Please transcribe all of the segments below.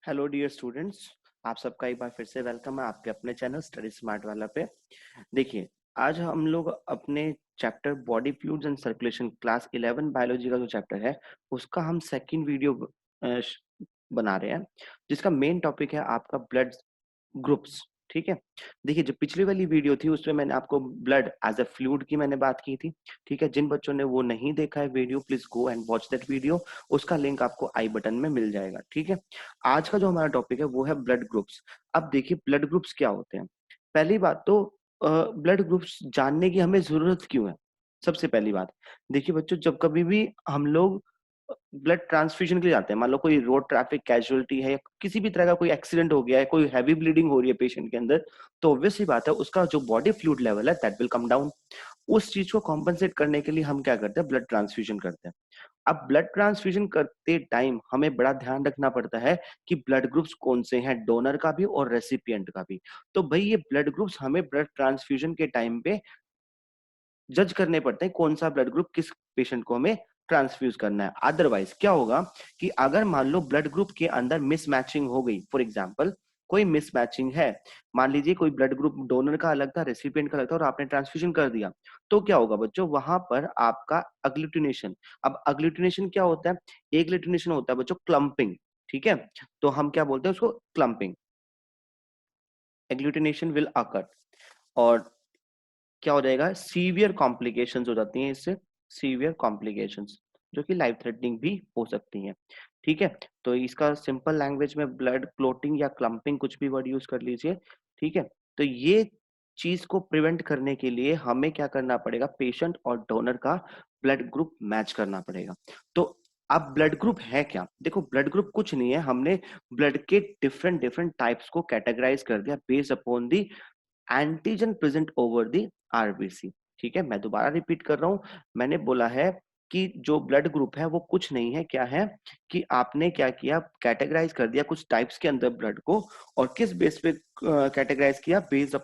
Hello dear students, आप सबका एक बार फिर से वेलकम है आपके अपने चैनल स्टडी स्मार्ट वाला पे। देखिए, आज हम लोग अपने chapter body fluids and circulation class 11 biology का जो चैप्टर है उसका हम सेकंड वीडियो बना रहे हैं, जिसका मेन टॉपिक है आपका ब्लड ग्रुप्स। ठीक है, देखिए जो पिछली वाली वीडियो थी उसमें मैंने आपको ब्लड एज अ फ्लूइड की मैंने बात की थी। ठीक है, जिन बच्चों ने वो नहीं देखा है video, please go and watch that video. उसका लिंक आपको आई बटन में मिल जाएगा। ठीक है, आज का जो हमारा टॉपिक है वो है ब्लड ग्रुप्स। अब देखिए ब्लड ग्रुप्स क्या होते हैं। पहली बात तो ब्लड ग्रुप्स जानने की हमें जरूरत क्यों है। सबसे पहली बात, देखिए बच्चों, जब कभी भी हम लोग ब्लड ट्रांसफ्यूजन के लिए जाते हैं, मान लो कोई रोड ट्रैफिक कैजुअलिटी है या किसी भी तरह का कोई एक्सीडेंट हो गया है, कोई हैवी ब्लीडिंग हो रही है पेशेंट के अंदर, तो ऑब्वियस सी बात है उसका जो बॉडी फ्लूइड लेवल है दैट विल कम डाउन। उस चीज को कॉम्पनसेट करने के लिए हम क्या करते हैं, ब्लड ट्रांसफ्यूजन करते हैं। अब ब्लड ट्रांसफ्यूजन करते टाइम हमें बड़ा ध्यान रखना पड़ता है कि ब्लड ग्रुप्स कौन से हैं, डोनर का भी और रेसिपिएंट का भी। तो भाई ये ब्लड ग्रुप्स हमें ब्लड ट्रांसफ्यूजन के टाइम पे जज करने पड़ते हैं, कौन सा ब्लड ग्रुप किस पेशेंट को हमें ट्रांसफ्यूज करना है। अदरवाइज क्या होगा कि अगर मान लो ब्लड ग्रुप के अंदर मिसमैचिंग हो गई, फॉर एग्जांपल कोई मिसमैचिंग है, मान लीजिए कोई ब्लड ग्रुप डोनर का अलग था, रेसिपिएंट का अलग था और आपने ट्रांसफ्यूजन कर दिया, तो क्या होगा बच्चों, वहां पर आपका अग्लूटिनेशन। अब अग्लूटिनेशन क्या होता है, एग्लूटिनेशन होता है बच्चों क्लम्पिंग। ठीक है, तो हम क्या बोलते हैं उसको, क्लम्पिंग। एग्लूटिनेशन विल अकर और क्या हो जाएगा, सीवियर कॉम्प्लिकेशंस हो जाती हैं इससे, सीवियर कॉम्प्लिकेशंस जो कि लाइफ थ्रेटनिंग भी हो सकती हैं। ठीक है, तो इसका सिंपल लैंग्वेज में ब्लड क्लोटिंग या क्लम्पिंग कुछ भी वर्ड यूज कर लीजिए। ठीक है, तो ये चीज को प्रिवेंट करने के लिए हमें क्या करना पड़ेगा, पेशेंट और डोनर का ब्लड ग्रुप मैच करना पड़ेगा। तो अब ब्लड ग्रुप है क्या, देखो ब्लड ग्रुप कुछ नहीं है, हमने ब्लड के डिफरेंट डिफरेंट टाइप्स को कैटेगराइज कर दिया based upon the antigen present over the RBC. ठीक है, मैं दोबारा रिपीट कर रहा हूं, मैंने बोला है कि जो ब्लड ग्रुप है वो कुछ नहीं है, क्या है कि आपने क्या किया, कैटेगराइज कर दिया कुछ टाइप्स के अंदर ब्लड को, और किस बेस पे कैटेगराइज किया, based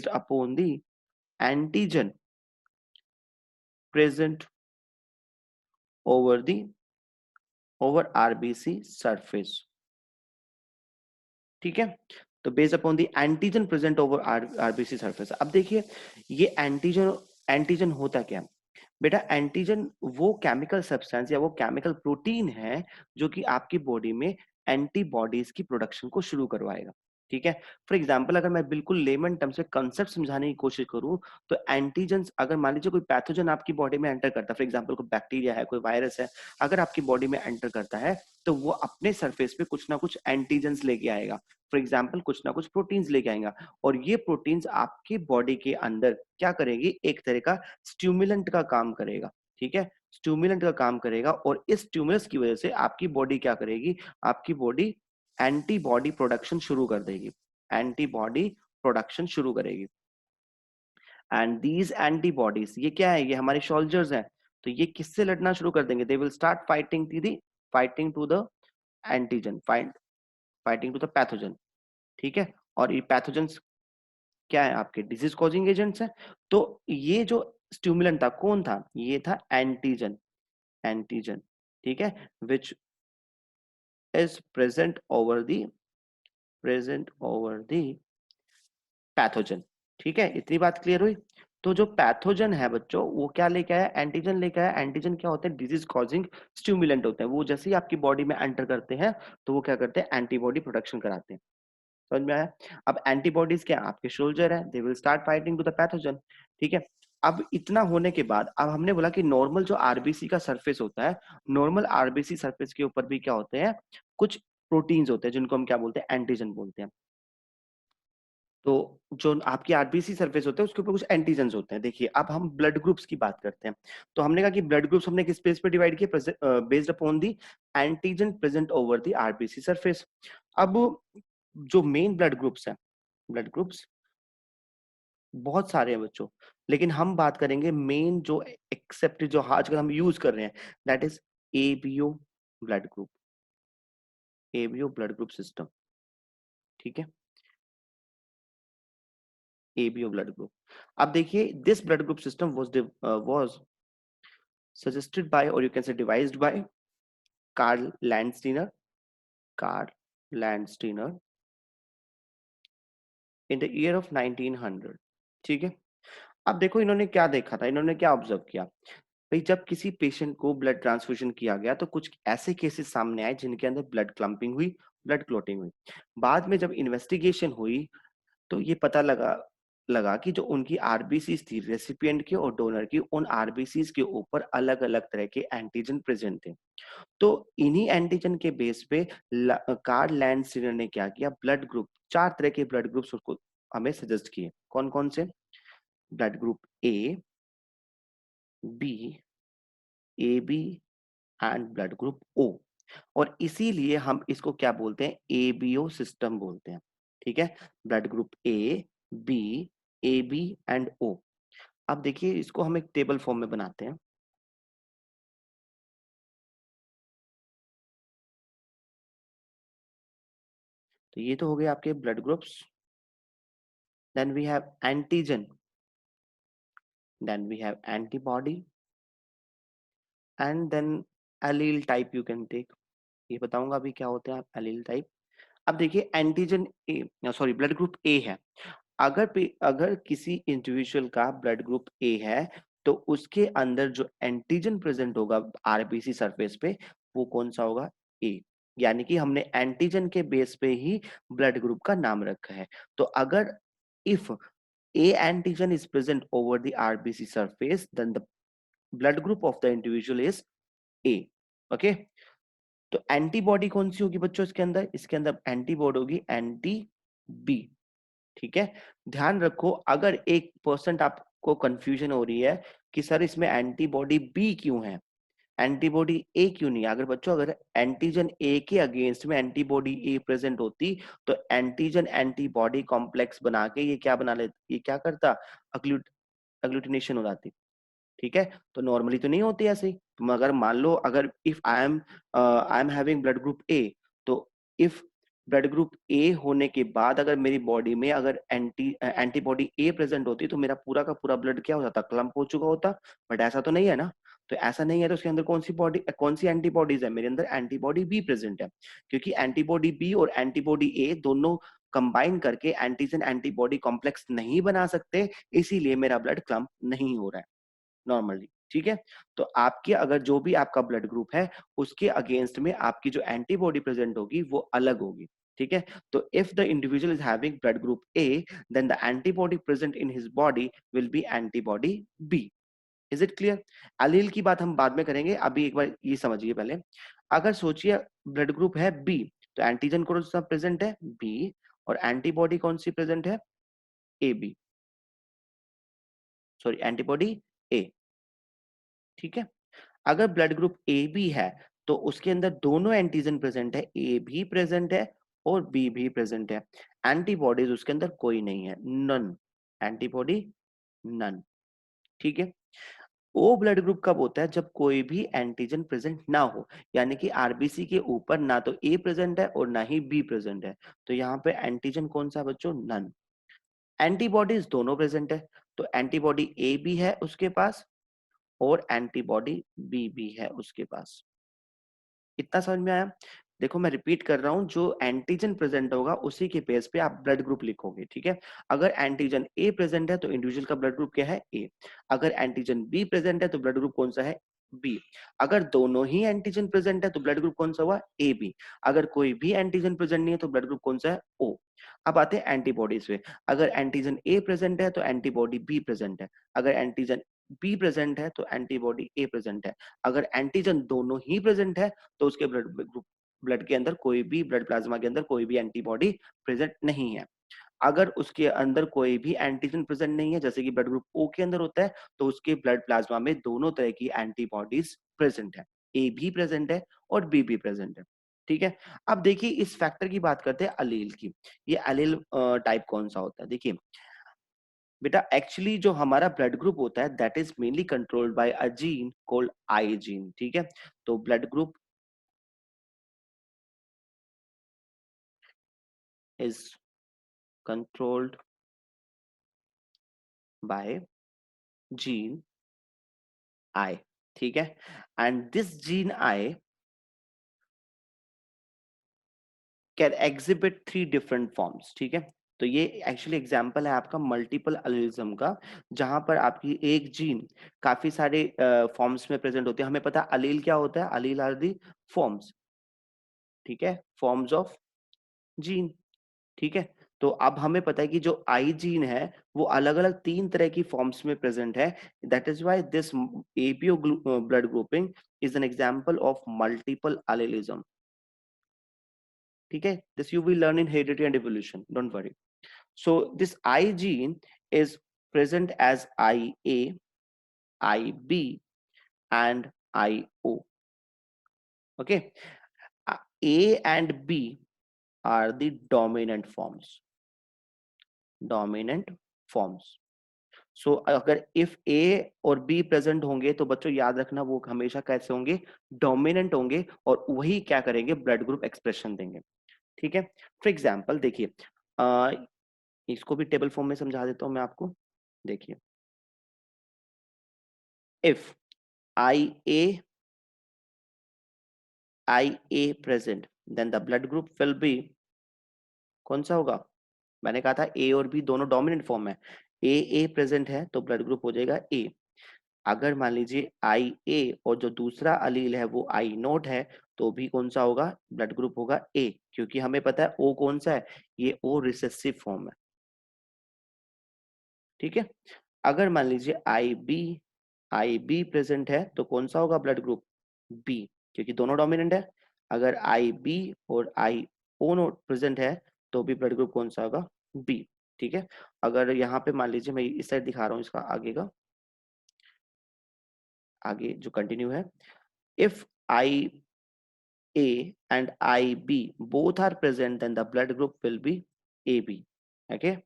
upon the antigen present over the over RBC surface. ठीक है, तो based upon the antigen present over RBC surface. अब देखिए ये एंटीजन, एंटीजन होता क्या है बेटा, एंटीजन वो केमिकल सब्सटेंस या वो केमिकल प्रोटीन है जो कि आपकी बॉडी में एंटीबॉडीज की प्रोडक्शन को शुरू करवाएगा। ठीक है, फॉर एग्जांपल अगर मैं बिल्कुल लेमन टर्म से कंसेप्ट समझाने की कोशिश करूं, तो एंटीजन, अगर मान लीजिए कोई पैथोजन आपकी बॉडी में एंटर करता है, फॉर एग्जांपल कोई बैक्टीरिया है, कोई वायरस है, अगर आपकी बॉडी में एंटर करता है तो वो अपने सरफेस पे कुछ ना कुछ एंटीजन्स लेके आएगा। फॉर एग्जाम्पल कुछ ना कुछ प्रोटीन्स लेके आएगा, और ये प्रोटीन्स आपकी बॉडी के अंदर क्या करेगी, एक तरह का स्टिमुलेंट का काम करेगा। ठीक है, स्टिमुलेंट का काम करेगा, और इस स्टिमुलस की वजह से आपकी बॉडी क्या करेगी, आपकी बॉडी एंटीबॉडी प्रोडक्शन शुरू कर देगी, एंटीबॉडी प्रोडक्शन शुरू करेगी। एंड दीज एंटीबॉडीज ये क्या है, ये हमारे सोल्जर्स हैं, तो ये किससे लड़ना शुरू कर देंगे, they will start fighting the fighting to the antigen, fighting to the pathogen. ठीक है, और ये पैथोजेंस क्या है, आपके डिजीज कॉजिंग एजेंट्स हैं। तो ये जो स्टिमुलेंट था कौन था, ये था एंटीजन, एंटीजन। ठीक है, which is present over the pathogen. ठीक है, इतनी बात क्लियर हुई। तो जो पैथोजन है बच्चों वो क्या लेके आया, एंटीजन लेके आया। एंटीजन क्या होते हैं, डिजीज कॉजिंग स्टिमुलेंट होते हैं, वो जैसे ही आपकी बॉडी में एंटर करते हैं तो वो क्या करते हैं, एंटीबॉडी प्रोडक्शन कराते हैं। समझ में आया। अब एंटीबॉडीज क्या है, आपके सोल्जर है, they will start fighting to the pathogen. ठीक है, अब इतना होने के बाद अब हमने बोला कि नॉर्मल जो आरबीसी का सरफेस होता है, नॉर्मल आरबीसी सरफेस के ऊपर भी क्या होते हैं, कुछ प्रोटीन्स होते हैं जिनको हम क्या बोलते हैं, एंटीजन बोलते हैं। तो जो आपकी आरबीसी सरफेस होता है उसके ऊपर कुछ एंटीजन्स होते हैं। देखिए अब हम ब्लड ग्रुप्स की बात करते हैं, तो हमने कहा कि ब्लड ग्रुप्स हमने किस बेस पे डिवाइड किए, based upon the antigen present over the RBC surface. अब जो मेन ब्लड ग्रुप्स है, ब्लड ग्रुप्स बहुत सारे हैं बच्चों, लेकिन हम बात करेंगे मेन जो एक्सेप्ट जो आजकल हम यूज कर रहे हैं, that is ABO blood group, ABO blood group system. ठीक है, एबीओ ब्लड ग्रुप। अब देखिए this blood group system was suggested by or you can say devised by Karl Landsteiner, Karl Landsteiner in the year of 1900। ठीक है, अब देखो इन्होंने क्या देखा था, इन्होंने क्या ऑब्जर्व किया भाई, जब किसी पेशेंट को ब्लड ट्रांसफ्यूजन किया गया तो कुछ ऐसे केसेस सामने आए जिनके अंदर ब्लड क्लम्पिंग हुई, ब्लड क्लोटिंग हुई। बाद में जब इन्वेस्टिगेशन हुई तो ये पता लगा लगा कि जो उनकी आरबीसीज थी रेसिपिएंट की और डोनर की, उन आरबीसीज के ऊपर अलग अलग तरह के एंटीजन प्रेजेंट थे। तो इन्हीं एंटीजन के बेस पे कार्ल लैंडस्टीनर ने क्या किया, ब्लड ग्रुप, 4 तरह के ब्लड ग्रुप्स उसको हमें सजेस्ट किए। कौन कौन से? Blood group A, B, A B and blood group O. और इसीलिए हम इसको क्या बोलते हैं, एबीओ सिस्टम बोलते हैं। ठीक है, blood group A, B, A B and O. अब देखिए इसको हम एक टेबल फॉर्म में बनाते हैं। तो ये तो हो गए आपके blood groups. Then we have antigen, then we have antibody and then allele type you can take. ये बताऊंगा अभी क्या होते हैं एलील टाइप। अब देखिए एंटीजन ए, सॉरी ब्लड ग्रुप ए है। अगर किसी इंडिविजुअल का ब्लड ग्रुप ए है तो उसके अंदर जो एंटीजन प्रेजेंट होगा आरबीसी सरफेस पे, वो कौन सा होगा? ए। यानी कि हमने एंटीजन के बेस पे ही ब्लड ग्रुप का नाम रखा है। तो अगर if A antigen is present over the RBC surface then the blood group of the individual is A. Okay, तो एंटीबॉडी कौन सी होगी बच्चों इसके अंदर एंटीबॉडी होगी एंटी बी। ठीक है, ध्यान रखो अगर 1% आपको कंफ्यूजन हो रही है कि सर इसमें एंटीबॉडी बी क्यों है, एंटीबॉडी ए क्यों नहीं है, अगर बच्चों अगर एंटीजन ए के अगेंस्ट में एंटीबॉडी ए प्रेजेंट होती तो एंटीजन एंटीबॉडी कॉम्प्लेक्स बना के ये क्या बना ले, ये क्या करता, अग्लूटिनेशन हो जाती। ठीक है, तो नॉर्मली तो नहीं होती ऐसे। मगर मान लो अगर if I am having blood group ए, तो इफ ब्लड ग्रुप ए होने के बाद अगर मेरी बॉडी में अगर एंटीबॉडी ए प्रेजेंट होती तो मेरा पूरा का पूरा ब्लड क्या हो जाता, क्लम्प हो चुका होता। बट ऐसा तो नहीं है ना। तो ऐसा नहीं है तो उसके अंदर कौन सी एंटीबॉडीज है, मेरे अंदर एंटीबॉडी बी प्रेजेंट है। क्योंकि एंटीबॉडी बी और एंटीबॉडी ए दोनों कंबाइन करके एंटीजन एंटीबॉडी कॉम्प्लेक्स नहीं बना सकते, इसीलिए मेरा ब्लड क्लम्प नहीं हो रहा है नॉर्मली। ठीक है, तो आपके अगर जो भी आपका ब्लड ग्रुप है उसके अगेंस्ट में आपकी जो एंटीबॉडी प्रेजेंट होगी वो अलग होगी। ठीक है, तो if the individual is having blood group A then the antibody present in his body will be antibody B. Is it clear? Allele की बात हम बाद में करेंगे, अभी एक बार ये समझिए पहले। अगर सोचिए ब्लड ग्रुप है बी, तो एंटीजन कौन सा प्रेजेंट है, बी, और एंटीबॉडी कौन सी प्रेजेंट है, ए बी, सॉरी एंटीबॉडी ए। ठीक है, अगर ब्लड ग्रुप ए बी है तो उसके अंदर दोनों एंटीजन प्रेजेंट है, ए भी प्रेजेंट है और बी भी प्रेजेंट है। एंटीबॉडीज उसके अंदर कोई नहीं है, नन, एंटीबॉडी नन। ठीक है, ओ ब्लड ग्रुप कब होता है, जब कोई भी एंटीजन प्रेजेंट ना हो, यानी कि आरबीसी के ऊपर ना तो ए प्रेजेंट है और ना ही बी प्रेजेंट है। तो यहाँ पे एंटीजन कौन सा है बच्चों, नन। एंटीबॉडीज दोनों प्रेजेंट है, तो एंटीबॉडी ए भी है उसके पास और एंटीबॉडी बी भी है उसके पास। इतना समझ में आया? देखो मैं रिपीट कर रहा हूं, जो एंटीजन प्रेजेंट होगा उसी के बेस पे आप ब्लड ग्रुप लिखोगे। ठीक है, अगर एंटीजन ए प्रेजेंट है तो इंडिविजुअल का ब्लड ग्रुप क्या है, ए। अगर एंटीजन बी प्रेजेंट है तो ब्लड ग्रुप कौन सा है, बी। अगर दोनों ही एंटीजन प्रेजेंट है तो ब्लड ग्रुप कौन सा हुआ, ए बी। अगर कोई भी एंटीजन प्रेजेंट नहीं है तो ब्लड ग्रुप कौन सा है, ओ। अब आते हैं एंटीबॉडीज पे। अगर एंटीजन ए प्रेजेंट है तो एंटीबॉडी बी प्रेजेंट है। अगर एंटीजन बी प्रेजेंट है तो एंटीबॉडी ए प्रेजेंट है। अगर एंटीजन दोनों ही प्रेजेंट है तो उसके ब्लड के अंदर कोई भी, ब्लड प्लाज्मा के अंदर कोई भी एंटीबॉडी प्रेजेंट नहीं है। अगर उसके अंदर कोई भी एंटीजन प्रेजेंट नहीं है, जैसे कि ब्लड ग्रुप ओ के अंदर होता है, तो उसके ब्लड प्लाज्मा में दोनों तरह की एंटीबॉडीज प्रेजेंट है, ए भी प्रेजेंट है और बी भी प्रेजेंट है। ठीक है, अब देखिए इस फैक्टर की बात करते हैं अलील की। ये अलील टाइप कौन सा होता है, देखिए बेटा एक्चुअली जो हमारा ब्लड ग्रुप होता है that is mainly controlled by a gene called I gene. ठीक है, तो blood group is controlled by gene I। ठीक है, and this gene I can exhibit 3 different forms, ठीक है। तो ये एक्चुअली एग्जांपल है आपका मल्टीपल एलिलिज्म का, जहां पर आपकी एक जीन काफी सारे फॉर्म्स में प्रेजेंट होते हैं। हमें पता है अलील क्या होता है, अलील आर दी फॉर्म्स, ठीक है, फॉर्म्स ऑफ जीन, ठीक है। तो अब हमें पता है कि जो आई जीन है वो अलग अलग 3 तरह की फॉर्म्स में प्रेजेंट है। That is why this APO blood grouping is an example of multiple allelism, ठीक है। This you will learn in heredity and evolution, don't worry. So this I gene is present as IA, IB and IO. Okay, A and B are the dominant forms. Dominant forms. सो अगर if ए और be present होंगे तो बच्चों याद रखना वो हमेशा कैसे होंगे, डोमिनेंट होंगे, और वही क्या करेंगे, ब्लड ग्रुप एक्सप्रेशन देंगे, ठीक है। फॉर एग्जाम्पल देखिए, इसको भी टेबल फॉर्म में समझा देता हूं मैं आपको। देखिए, if I A present then the blood group will be, कौन सा होगा, मैंने कहा था ए और बी दोनों डोमिनेंट फॉर्म है, ए प्रेजेंट है तो ब्लड ग्रुप हो जाएगा ए। अगर मान लीजिए आई ए और जो दूसरा अलील है वो आई नोट है, तो भी कौन सा होगा, ब्लड ग्रुप होगा ए, क्योंकि हमें पता है ओ कौन सा है, ये ओ रिसेसिव फॉर्म है, ठीक है। अगर मान लीजिए आई बी प्रेजेंट है तो कौन सा होगा ब्लड ग्रुप, बी, क्योंकि दोनों डोमिनेंट है। अगर आई बी और आई ओ नोट प्रेजेंट है तो भी ब्लड ग्रुप कौन सा होगा, बी, ठीक है। अगर यहाँ पे मान लीजिए मैं इस साइड दिखा रहा हूँ इसका आगे का, आगे जो कंटिन्यू है, if I A and IB both are present, then the blood group will be AB. Okay.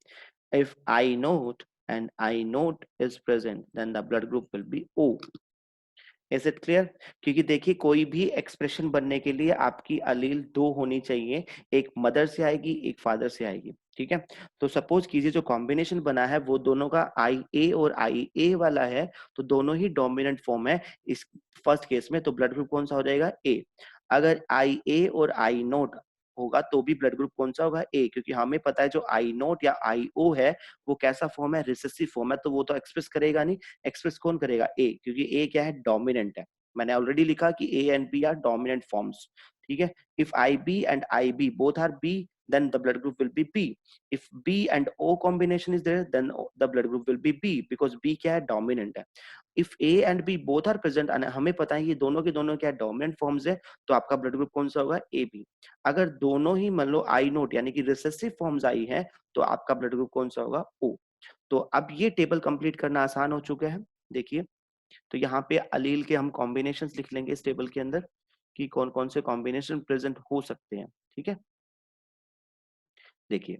If I note and I note is present, then the blood group will be O. Is it clear? क्योंकि देखिए कोई भी expression बनने के लिए आपकी अलील दो होनी चाहिए, एक मदर से आएगी एक फादर से आएगी, ठीक है। तो सपोज कीजिए जो कॉम्बिनेशन बना है वो दोनों का आई ए और आई ए वाला है, तो दोनों ही डोमिनेंट फॉर्म है इस फर्स्ट केस में, तो ब्लड ग्रुप कौन सा हो जाएगा, ए। अगर आई ए और आई नोट होगा तो भी ब्लड ग्रुप कौन सा होगा, ए, क्योंकि हमें पता है जो आई नोट या आई ओ है वो कैसा फॉर्म है, रिसेसिव फॉर्म है, तो वो तो एक्सप्रेस करेगा नहीं, एक्सप्रेस कौन करेगा, ए, क्योंकि ए क्या है, डोमिनेंट है। मैंने ऑलरेडी लिखा कि A and B are dominant forms, ठीक है। If I B and I B both are B, then the blood group will be B. If B and O combination is there, then the blood group will be B, because B क्या है, dominant है। If A and B both are present, and हमें पता है ये दोनों के दोनों क्या डोमिनेंट फॉर्म्स है, तो आपका ब्लड ग्रुप कौन सा होगा, ए बी। अगर दोनों ही मान लो आई नोट यानी कि रिसेसिव फॉर्म्स आई है, तो आपका ब्लड ग्रुप कौन सा होगा, ओ। तो अब ये टेबल कंप्लीट करना आसान हो चुका है। देखिए, तो यहाँ पे अलील के हम कॉम्बिनेशंस लिख लेंगे इस टेबल के अंदर कि कौन कौन से कॉम्बिनेशन प्रेजेंट हो सकते हैं, ठीक है। देखिए,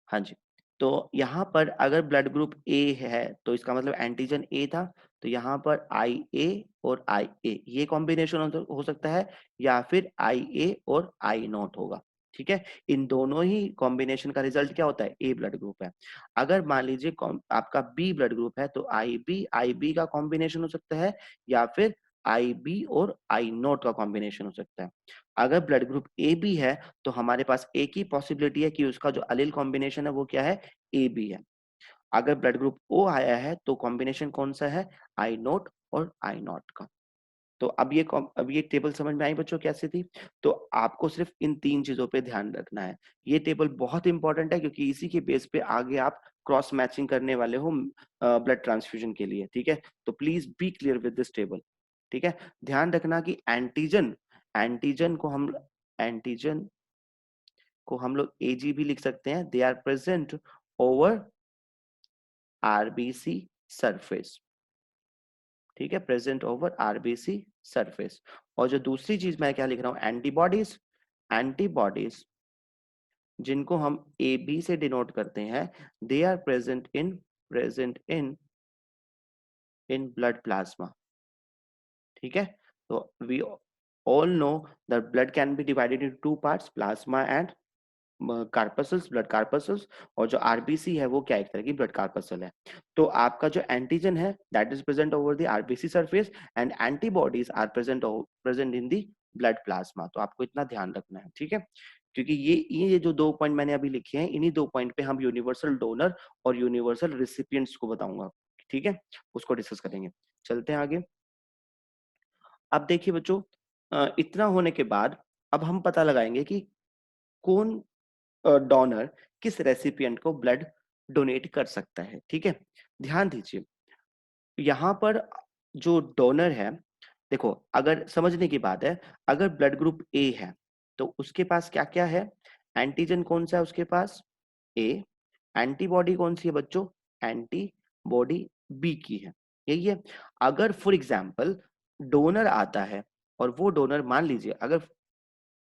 हाँ जी, तो यहाँ पर अगर ब्लड ग्रुप ए है तो इसका मतलब एंटीजन ए था, तो यहाँ पर आई ए और आई ए ये कॉम्बिनेशन हो सकता है, या फिर आई ए और आई नॉट होगा, ठीक है। इन दोनों ही कॉम्बिनेशन का रिजल्ट क्या होता है, ए ब्लड ग्रुप है। अगर मान लीजिए आपका बी ब्लड ग्रुप है तो आई बी का कॉम्बिनेशन हो सकता है, या फिर आई बी और आई नॉट का कॉम्बिनेशन हो सकता है। अगर ब्लड ग्रुप ए बी है तो हमारे पास एक ही पॉसिबिलिटी है कि उसका जो अलील कॉम्बिनेशन है वो क्या है, ए बी है। अगर ब्लड ग्रुप ओ आया है तो कॉम्बिनेशन कौन सा है, आई नोट और आई नॉट का। तो अब ये टेबल समझ में आई बच्चों कैसे थी? तो आपको सिर्फ इन 3 चीजों पे ध्यान रखना है। ये टेबल बहुत इंपॉर्टेंट है क्योंकि इसी के बेस पे आगे आप क्रॉस मैचिंग करने वाले हो ब्लड ट्रांसफ्यूजन के लिए, ठीक है। तो please be clear with this table, ठीक है। ध्यान रखना कि एंटीजन को हम एंटीजन को हम लोग एजी भी लिख सकते हैं, they are present over RBC surface, ठीक है, प्रेजेंट ओवर आरबीसी सरफेस। और जो दूसरी चीज मैं क्या लिख रहा हूं, एंटीबॉडीज, एंटीबॉडीज जिनको हम ए बी से डिनोट करते हैं, they are present in blood plasma, ठीक है। तो we all know that blood can be divided in two parts, plasma and corpuscles, blood corpuscles, और जो आरबीसी है वो क्या एक तरह की ब्लड कार्पसल है। तो आपका जो एंटीजन है that is present over the RBC surface and antibodies are present in the blood plasma. तो आपको इतना ध्यान रखना है, ठीक है, क्योंकि ये जो 2 पॉइंट मैंने अभी लिखे हैं, इन्हीं 2 पॉइंट पे हम यूनिवर्सल डोनर और यूनिवर्सल रिसिपिएंट्स को बताऊंगा, ठीक है, उसको डिस्कस करेंगे। चलते हैं आगे। अब देखिए बच्चों, इतना होने के बाद अब हम पता लगाएंगे कि कौन डोनर किस रेसिपिएंट को ब्लड डोनेट कर सकता है, ठीक है। ध्यान दीजिए, यहाँ पर जो डोनर है, देखो अगर समझने की बात है, अगर ब्लड ग्रुप ए है तो उसके पास क्या क्या है, एंटीजन कौन सा है उसके पास, ए, एंटीबॉडी कौन सी है बच्चों, एंटीबॉडी बी की है, यही है। अगर फॉर एग्जाम्पल डोनर आता है और वो डोनर मान लीजिए, अगर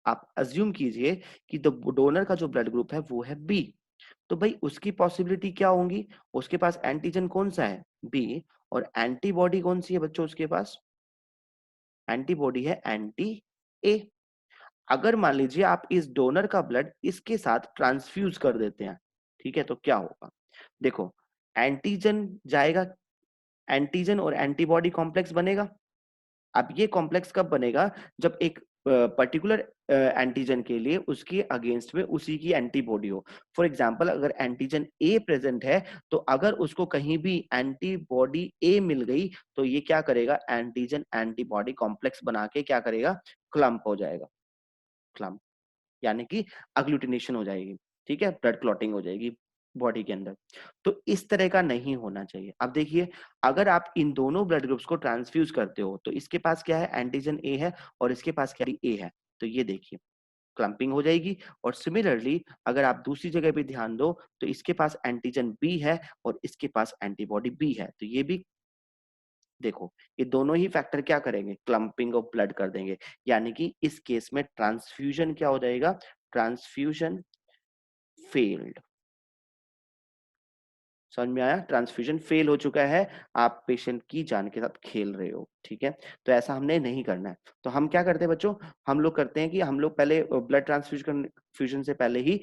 आप अज्यूम कीजिए कि डोनर का जो ब्लड ग्रुप है वो है बी, तो भाई उसकी पॉसिबिलिटी क्या होंगी, उसके पास एंटीजन कौन सा है, बी, और एंटीबॉडी कौन सी है बच्चों उसके पास, एंटीबॉडी है एंटी ए। अगर मान लीजिए आप इस डोनर का ब्लड इसके साथ ट्रांसफ्यूज कर देते हैं, ठीक है, तो क्या होगा, देखो एंटीजन जाएगा, एंटीजन और एंटीबॉडी कॉम्प्लेक्स बनेगा। अब ये कॉम्प्लेक्स कब बनेगा, जब एक पर्टिकुलर एंटीजन के लिए उसके अगेंस्ट में उसी की एंटीबॉडी हो। फॉर एग्जांपल अगर एंटीजन ए प्रेजेंट है, तो अगर उसको कहीं भी एंटीबॉडी ए मिल गई तो ये क्या करेगा, एंटीजन एंटीबॉडी कॉम्प्लेक्स बना के क्या करेगा, क्लम्प हो जाएगा, क्लम्प यानी कि अग्लूटिनेशन हो जाएगी, ठीक है, ब्लड क्लॉटिंग हो जाएगी बॉडी के अंदर। तो इस तरह का नहीं होना चाहिए। अब देखिए, अगर आप इन दोनों ब्लड ग्रुप्स को ट्रांसफ्यूज करते हो तो इसके पास क्या है, एंटीजन ए है और इसके पास क्या ए है, तो ये देखिए क्लम्पिंग हो जाएगी। और सिमिलरली अगर आप दूसरी जगह भी ध्यान दो तो इसके पास एंटीजन बी है और इसके पास एंटीबॉडी बी है, तो ये भी देखो, ये दोनों ही फैक्टर क्या करेंगे, क्लम्पिंग ऑफ ब्लड कर देंगे, यानी कि इस केस में ट्रांसफ्यूजन क्या हो जाएगा, ट्रांसफ्यूजन फेल्ड। समझ में आया, ट्रांसफ्यूजन फेल हो चुका है, आप पेशेंट की जान के साथ खेल रहे हो, ठीक है, तो ऐसा हमने नहीं करना है। तो हम क्या करते हैं बच्चों, हम लोग करते हैं कि हम लोग पहले ब्लड ट्रांसफ्यूजन फ्यूजन से पहले ही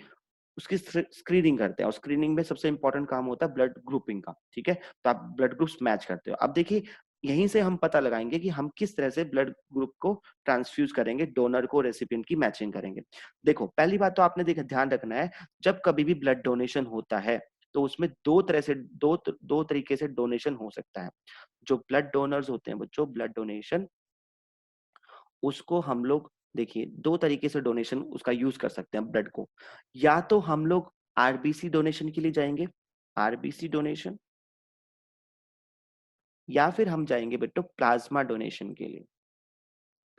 उसकी स्क्रीनिंग करते हैं, और स्क्रीनिंग में सबसे इंपॉर्टेंट काम होता है ब्लड ग्रुपिंग का, ठीक है, तो आप ब्लड ग्रुप्स मैच करते हो। अब देखिए, यहीं से हम पता लगाएंगे कि हम किस तरह से ब्लड ग्रुप को ट्रांसफ्यूज करेंगे, डोनर को रेसिपिएंट की मैचिंग करेंगे। देखो पहली बात तो आपने देखा, ध्यान रखना है, जब कभी भी ब्लड डोनेशन होता है तो उसमें दो तरीके से डोनेशन हो सकता है। जो ब्लड डोनर्स होते हैं बच्चों, ब्लड डोनेशन, उसको हम लोग देखिए दो तरीके से डोनेशन उसका यूज कर सकते हैं ब्लड को। या तो हम लोग आरबीसी डोनेशन के लिए जाएंगे, आरबीसी डोनेशन, या फिर हम जाएंगे बेटो प्लाज्मा डोनेशन के लिए,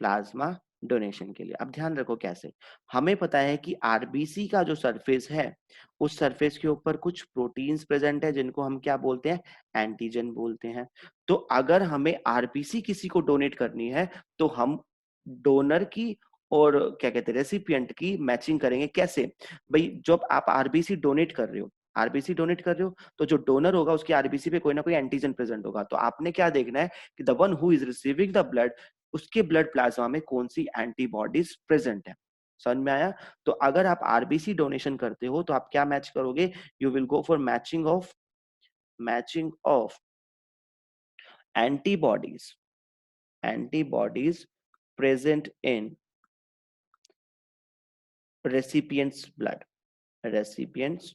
प्लाज्मा डोनेशन के लिए। अब ध्यान रखो कैसे, हमें पता है कि आरबीसी का जो सरफेस है, उस सरफेस के ऊपर कुछ प्रोटीन्स प्रेजेंट है जिनको हम क्या बोलते हैं, एंटीजन बोलते हैं। तो अगर हमें आरबीसी किसी को डोनेट करनी है तो हम डोनर की और क्या कहते हैं रेसिपिएंट की मैचिंग करेंगे। कैसे भाई, जब आप आरबीसी डोनेट कर रहे हो, आरबीसी डोनेट कर रहे हो तो जो डोनर होगा उसके आरबीसी पे कोई ना कोई एंटीजन प्रेजेंट होगा, तो आपने क्या देखना है कि the one who is receiving the blood, उसके ब्लड प्लाज्मा में कौन सी एंटीबॉडीज प्रेजेंट है। समझ में आया। तो अगर आप आरबीसी डोनेशन करते हो तो आप क्या मैच करोगे, you will go for matching of antibodies, antibodies present in recipients blood, recipients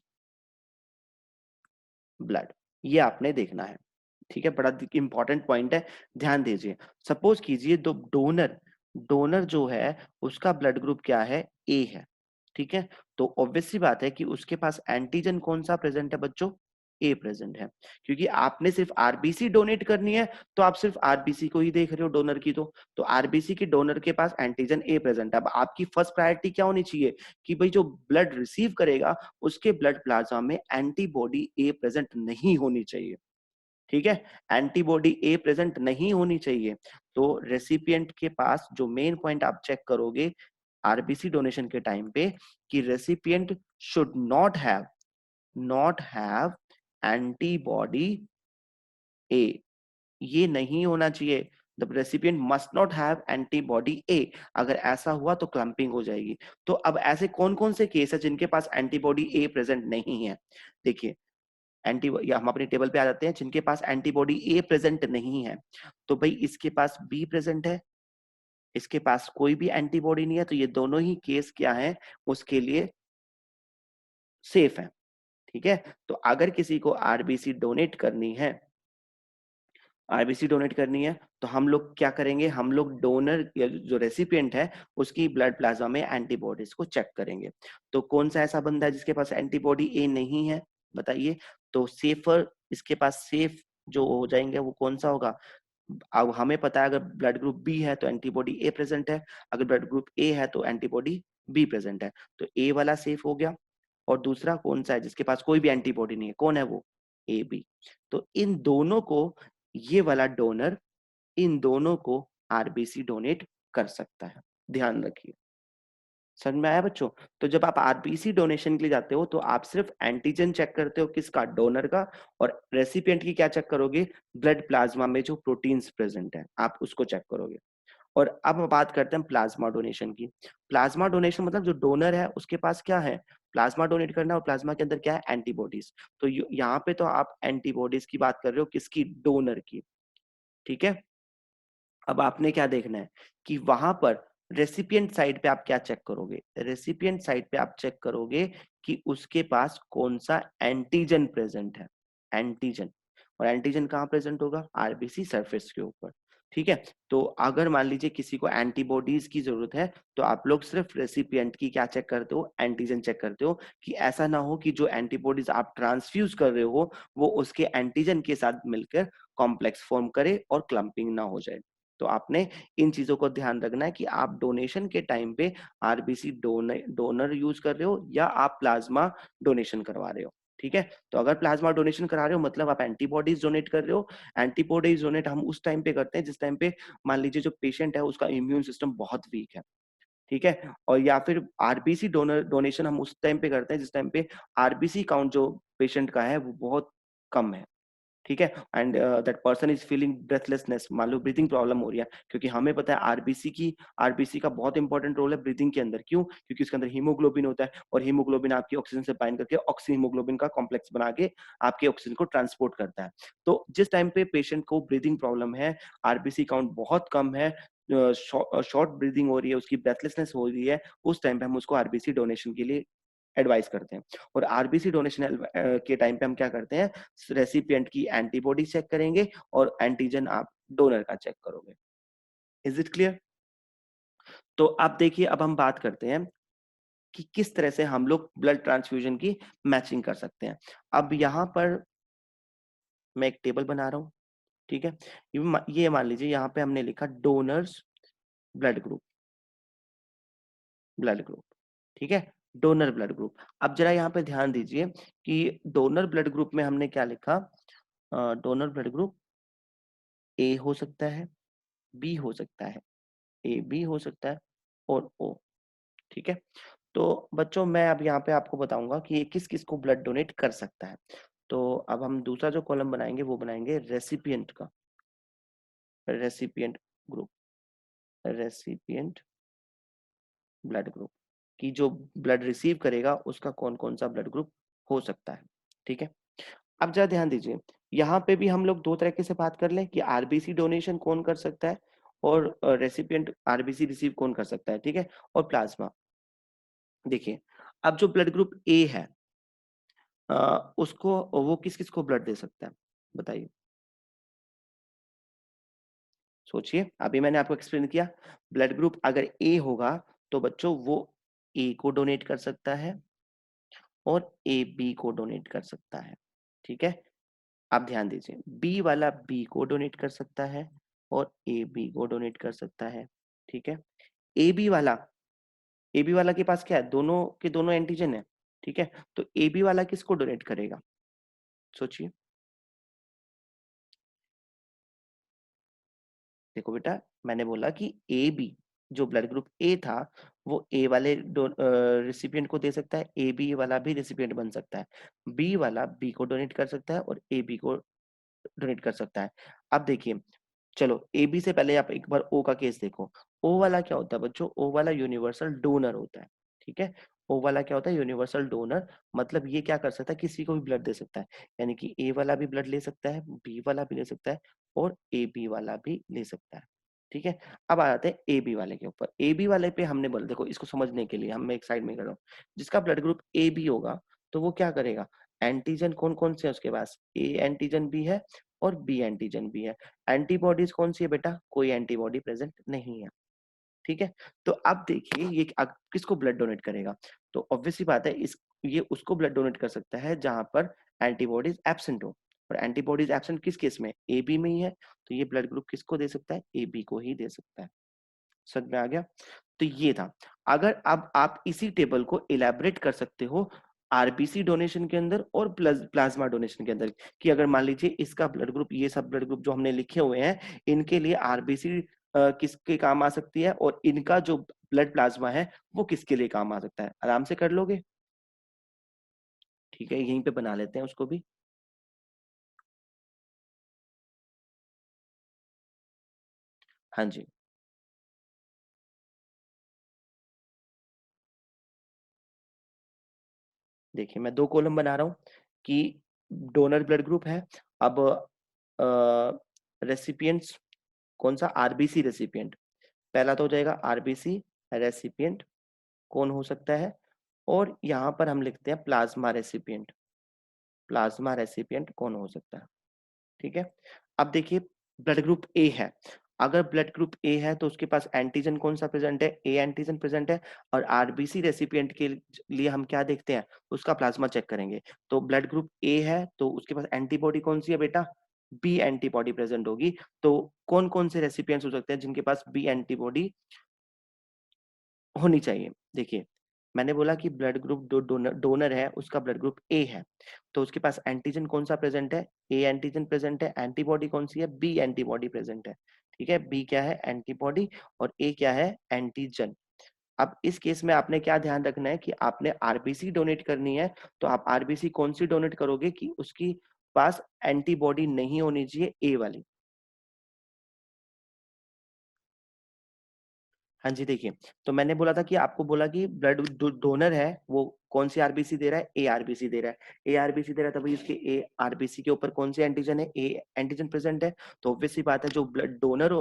blood, ये आपने देखना है, ठीक है, बड़ा इंपॉर्टेंट पॉइंट है, ध्यान दीजिए। सपोज कीजिए दो डोनर, डोनर जो है उसका ब्लड ग्रुप क्या है, ए है, ठीक है, तो ऑब्वियस सी बात है कि उसके पास एंटीजन कौन सा प्रेजेंट है बच्चों, ए प्रेजेंट है। क्योंकि आपने सिर्फ आरबीसी डोनेट करनी है तो आप सिर्फ आरबीसी को ही देख रहे हो डोनर की, तो आरबीसी के डोनर के पास एंटीजन ए प्रेजेंट है। अब आपकी फर्स्ट प्रायोरिटी क्या होनी चाहिए कि भाई जो ब्लड रिसीव करेगा उसके ब्लड प्लाज्मा में एंटीबॉडी ए प्रेजेंट नहीं होनी चाहिए, ठीक है, एंटीबॉडी ए प्रेजेंट नहीं होनी चाहिए। तो रेसिपिएंट के पास जो मेन पॉइंट आप चेक करोगे आरबीसी डोनेशन के टाइम पे, कि recipient should not have antibody A, ये नहीं होना चाहिए। The recipient must not have antibody A. अगर ऐसा हुआ तो क्लम्पिंग हो जाएगी। तो अब ऐसे कौन कौन से केस है जिनके पास एंटीबॉडी ए प्रेजेंट नहीं है? देखिए, एंटी या हम अपने टेबल पे आ जाते हैं, जिनके पास एंटीबॉडी ए प्रेजेंट नहीं है, तो भाई इसके पास बी प्रेजेंट है, इसके पास कोई भी एंटीबॉडी नहीं है, तो ये दोनों ही केस क्या है उसके लिए सेफ है। ठीक है, तो अगर किसी को आरबीसी डोनेट करनी है, आरबीसी डोनेट करनी है, तो हम लोग क्या करेंगे, हम लोग डोनर जो रेसिपिएंट है उसकी ब्लड प्लाज्मा में एंटीबॉडीज को चेक करेंगे। तो कौन सा ऐसा बंदा है जिसके पास एंटीबॉडी ए नहीं है, बताइए? तो सेफर, इसके पास सेफ जो हो जाएंगे वो कौन सा होगा? अब हमें पता है अगर ब्लड ग्रुप बी है तो एंटीबॉडी ए प्रेजेंट है, अगर ब्लड ग्रुप ए है तो एंटीबॉडी बी प्रेजेंट है, तो ए वाला सेफ हो गया। और दूसरा कौन सा है जिसके पास कोई भी एंटीबॉडी नहीं है, कौन है वो? A B. तो इन दोनों को, ये वाला डोनर इन दोनों को आरबीसी डोनेट कर सकता है। ध्यान रखिए, समझ में आया बच्चों? तो जब आप आरबीसी डोनेशन के लिए जाते हो तो आप सिर्फ एंटीजन चेक करते हो, किसका? डोनर का। और रेसिपिएंट की क्या चेक करोगे? ब्लड प्लाज्मा में जो प्रोटीन्स प्रेजेंट है आप उसको चेक करोगे। और अब बात करते हैं प्लाज्मा डोनेशन की। प्लाज्मा डोनेशन मतलब जो डोनर है उसके पास क्या है? प्लाज्मा डोनेट करना है, और प्लाज्मा के अंदर क्या है? एंटीबॉडीज। तो यहाँ पे तो आप एंटीबॉडीज की बात कर रहे हो, किसकी? डोनर की। ठीक है, अब आपने क्या देखना है कि वहां पर रेसिपिएंट साइड पे आप क्या चेक करोगे? रेसिपिएंट साइड पे आप चेक करोगे कि उसके पास कौन सा एंटीजन प्रेजेंट है। एंटीजन, और एंटीजन कहाँ प्रेजेंट होगा? आरबीसी सरफेस के ऊपर। ठीक है, तो अगर मान लीजिए किसी को एंटीबॉडीज की जरूरत है तो आप लोग सिर्फ रेसिपिएंट की क्या चेक करते हो? एंटीजन चेक करते हो, कि ऐसा ना हो कि जो एंटीबॉडीज आप ट्रांसफ्यूज कर रहे हो वो उसके एंटीजन के साथ मिलकर कॉम्प्लेक्स फॉर्म करे और क्लम्पिंग ना हो जाए। तो आपने इन चीजों को ध्यान रखना है कि आप डोनेशन के टाइम पे आरबीसी डोनर यूज कर रहे हो या आप प्लाज्मा डोनेशन करवा रहे हो। ठीक है, तो अगर प्लाज्मा डोनेशन करा रहे हो मतलब आप एंटीबॉडीज डोनेट कर रहे हो। एंटीबॉडीज डोनेट हम उस टाइम पे करते हैं जिस टाइम पे मान लीजिए जो पेशेंट है उसका इम्यून सिस्टम बहुत वीक है। ठीक है, और या फिर आरबीसी डोनेशन हम उस टाइम पे करते हैं जिस टाइम पे आरबीसी काउंट जो पेशेंट का है वो बहुत कम है। ठीक है, and that person is feeling breathlessness, मान लो ब्रीथिंग प्रॉब्लम हो रही है, क्योंकि हमें पता है आरबीसी का बहुत इंपॉर्टेंट रोल है ब्रीथिंग के अंदर। क्यों? क्योंकि उसके अंदर हीमोग्लोबिन होता है, और हीमोग्लोबिन आपकी ऑक्सीजन से बाइंड करके ऑक्सी हीमोग्लोबिन का कॉम्प्लेक्स बना के आपके ऑक्सीजन को ट्रांसपोर्ट करता है। तो जिस टाइम पे पेशेंट को ब्रीदिंग प्रॉब्लम है, आरबीसी काउंट बहुत कम है, शॉर्ट ब्रीदिंग हो रही है, उसकी ब्रेथलेसनेस हो रही है, उस टाइम पे हम उसको आरबीसी डोनेशन के लिए एडवाइस करते हैं। और आरबीसी डोनेशन के टाइम पे हम क्या करते हैं? रेसिपिएंट की एंटीबॉडी चेक करेंगे और एंटीजन आप डोनर का चेक करोगे। Is it clear? तो अब देखिए, अब हम बात करते हैं कि किस तरह से हम लोग ब्लड ट्रांसफ्यूजन की मैचिंग कर सकते हैं। अब यहाँ पर मैं एक टेबल बना रहा हूँ। ठीक है, ये मान लीजिए यहाँ पे हमने लिखा donors blood group, blood group. ठीक है, डोनर ब्लड ग्रुप। अब जरा यहाँ पे ध्यान दीजिए कि डोनर ब्लड ग्रुप में हमने क्या लिखा? डोनर ब्लड ग्रुप ए हो सकता है, बी हो सकता है, ए बी हो सकता है, और ओ। ठीक है, तो बच्चों मैं अब यहाँ पे आपको बताऊंगा कि ये किस किस को ब्लड डोनेट कर सकता है। तो अब हम दूसरा जो कॉलम बनाएंगे वो बनाएंगे रेसिपिएंट का, recipient group, recipient blood group, कि जो ब्लड रिसीव करेगा उसका कौन कौन सा ब्लड ग्रुप हो सकता है। ठीक है, अब जरा ध्यान दीजिए, यहाँ पे भी हम लोग दो तरीके से बात कर लें कि आरबीसी डोनेशन कौन कर सकता है और रेसिपिएंट आरबीसी रिसीव कौन कर सकता है। ठीक है, और प्लाज्मा। देखिए, अब जो ब्लड ग्रुप ए है, उसको वो किस किस को ब्लड दे सकता है, बताइए? सोचिए, अभी मैंने आपको एक्सप्लेन किया, ब्लड ग्रुप अगर ए होगा तो बच्चों वो ए को डोनेट कर सकता है और ए बी को डोनेट कर सकता है। ठीक है, आप ध्यान दीजिए, बी वाला बी को डोनेट कर सकता है और ए बी को डोनेट कर सकता है। ठीक है, ए बी वाला, ए बी वाला के पास क्या है? दोनों के दोनों एंटीजन है। ठीक है, तो ए बी वाला किसको डोनेट करेगा? सोचिए। देखो बेटा, मैंने बोला कि ए बी, जो ब्लड ग्रुप ए था वो ए वाले रिसिपिएंट को दे सकता है, ए बी वाला भी रिसिपिएंट बन सकता है, बी वाला बी को डोनेट कर सकता है और ए बी को डोनेट कर सकता है। अब देखिए, चलो ए बी से पहले आप एक बार ओ का केस देखो। ओ वाला क्या होता है बच्चों? ओ वाला यूनिवर्सल डोनर होता है। ठीक है, ओ वाला क्या होता है? Universal donor. मतलब ये क्या कर सकता है? किसी को भी ब्लड दे सकता है। यानी कि ए वाला भी ब्लड ले सकता है, बी वाला भी ले सकता है, और ए बी वाला भी ले सकता है। ठीक है, अब आ जाते हैं ए बी वाले के ऊपर। ए बी वाले पे हमने बोला, देखो इसको समझने के लिए हम एक साइड में कर रहा हूँ। जिसका ब्लड ग्रुप ए बी होगा तो वो क्या करेगा? एंटीजन कौन कौन से है उसके पास? ए एंटीजन भी है और बी एंटीजन भी है। एंटीबॉडीज कौन सी है बेटा? कोई एंटीबॉडी प्रेजेंट नहीं है। ठीक है, तो अब देखिए ये किसको ब्लड डोनेट करेगा? तो ऑब्वियसली बात है, इस ये उसको ब्लड डोनेट कर सकता है जहां पर एंटीबॉडीज एब्सेंट हो। और एंटीबॉडीज एब्सेंट किस केस में? ए बी में ही है। तो ये ब्लड ग्रुप किसको दे सकता है? ए बी को ही दे सकता है। समझ में आ गया? तो ये था। अगर अब आप इसी टेबल को इलेबरेट कर सकते हो आरबीसी डोनेशन के अंदर और प्लाज्मा डोनेशन के अंदर, कि अगर मान लीजिए इसका ब्लड ग्रुप, ये सब ब्लड ग्रुप जो हमने लिखे हुए हैं, इनके लिए आरबीसी किसके काम आ सकती है, और इनका जो ब्लड प्लाज्मा है वो किसके लिए काम आ सकता है। आराम से कर लोगे? ठीक है, यहीं पे बना लेते हैं उसको भी। हाँ जी, देखिए मैं दो कॉलम बना रहा हूँ कि डोनर ब्लड ग्रुप है। अब रेसिपिएंट्स कौन सा? RBC recipient. पहला तो हो जाएगा आरबीसी रेसिपिएंट, कौन हो सकता है? और यहाँ पर हम लिखते हैं प्लाज्मा रेसिपिएंट। प्लाज्मा रेसिपिएंट कौन हो सकता है? ठीक है, अब देखिए ब्लड ग्रुप ए है। अगर ब्लड ग्रुप ए है तो उसके पास एंटीजन कौन सा प्रेजेंट है? ए एंटीजन प्रेजेंट है। और आरबीसी रेसिपिएंट के लिए हम क्या देखते हैं? उसका प्लाज्मा चेक करेंगे। तो ब्लड ग्रुप ए है तो उसके पास एंटीबॉडी कौन सी है बेटा? बी एंटीबॉडी प्रेजेंट होगी। तो कौन कौन से रेसिपिएंट्स हो सकते हैं जिनके पास बी एंटीबॉडी होनी चाहिए? देखिए, मैंने बोला कि ब्लड ग्रुप जो डोनर है उसका ब्लड ग्रुप ए है, तो उसके पास एंटीजन कौन सा प्रेजेंट है? ए एंटीजन प्रेजेंट है। एंटीबॉडी कौन सी है? बी एंटीबॉडी प्रेजेंट है। ठीक है, बी क्या है? एंटीबॉडी। और ए क्या है? एंटीजन। अब इस केस में आपने क्या ध्यान रखना है कि आपने आरबीसी डोनेट करनी है, तो आप आरबीसी कौन सी डोनेट करोगे कि उसकी पास एंटीबॉडी नहीं होनी चाहिए? ए वाली। हाँ जी, देखिए, तो मैंने बोला था कि आपको बोला कि ब्लड डोनर है वो कौन सी आरबीसी दे रहा है? ए आरबीसी दे रहा है। ए आरबीसी दे रहा है, तभी उसके ए आरबीसी के ऊपर कौन से एंटीजन है? ए एंटीजन प्रेजेंट है। तो ऑब्वियस सी बात है, जो ब्लड डोनर